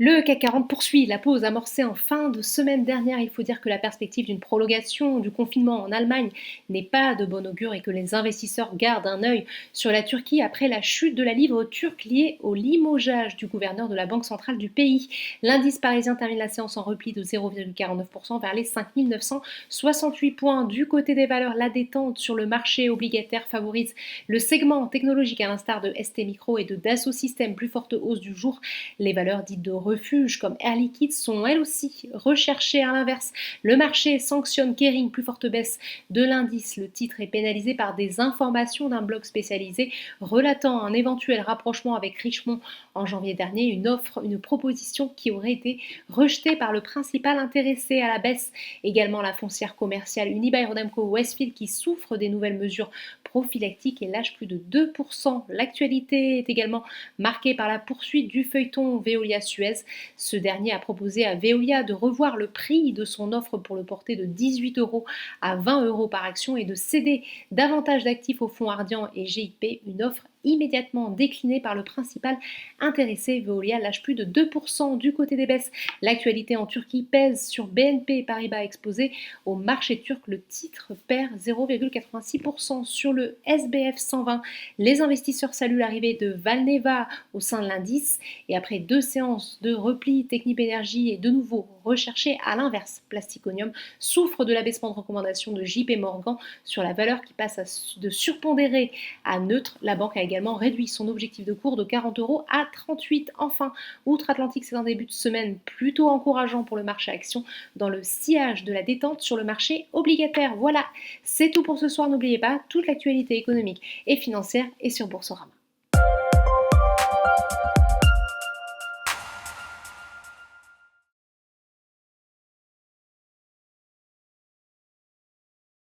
Le CAC 40 poursuit la pause amorcée en fin de semaine dernière. Il faut dire que la perspective d'une prolongation du confinement en Allemagne n'est pas de bon augure et que les investisseurs gardent un œil sur la Turquie après la chute de la livre turque liée au limogeage du gouverneur de la banque centrale du pays. L'indice parisien termine la séance en repli de 0,49% vers les 5 968 points. Du côté des valeurs, la détente sur le marché obligataire favorise le segment technologique à l'instar de ST Micro et de Dassault Systèmes, plus forte hausse du jour. Les valeurs dites de refuge comme Air Liquide sont elles aussi recherchées. À l'inverse, le marché sanctionne Kering, plus forte baisse de l'indice. Le titre est pénalisé par des informations d'un blog spécialisé relatant un éventuel rapprochement avec Richemont en janvier dernier, une proposition qui aurait été rejetée par le principal intéressé. À la baisse également la foncière commerciale Unibail-Rodamco Westfield qui souffre des nouvelles mesures prophylactiques et lâche plus de 2%. L'actualité est également marquée par la poursuite du feuilleton Veolia-Suez. Ce dernier a proposé à Veolia de revoir le prix de son offre pour le porter de 18 euros à 20 euros par action et de céder davantage d'actifs au fonds Ardian et GIP, une offre immédiatement déclinée par le principal intéressé. Veolia lâche plus de 2% du côté des baisses. L'actualité en Turquie pèse sur BNP Paribas exposé au marché turc. Le titre perd 0,86% sur le SBF 120. Les investisseurs saluent l'arrivée de Valneva au sein de l'indice et après deux séances de repli, Technip Energy est de nouveau recherché. À l'inverse, Plasticonium souffre de l'abaissement de recommandation de JP Morgan sur la valeur qui passe de surpondéré à neutre. La banque a également réduit son objectif de cours de 40 euros à 38. Enfin, outre-Atlantique, c'est un début de semaine plutôt encourageant pour le marché action dans le sillage de la détente sur le marché obligataire. Voilà, c'est tout pour ce soir. N'oubliez pas, toute l'actualité économique et financière est sur Boursorama.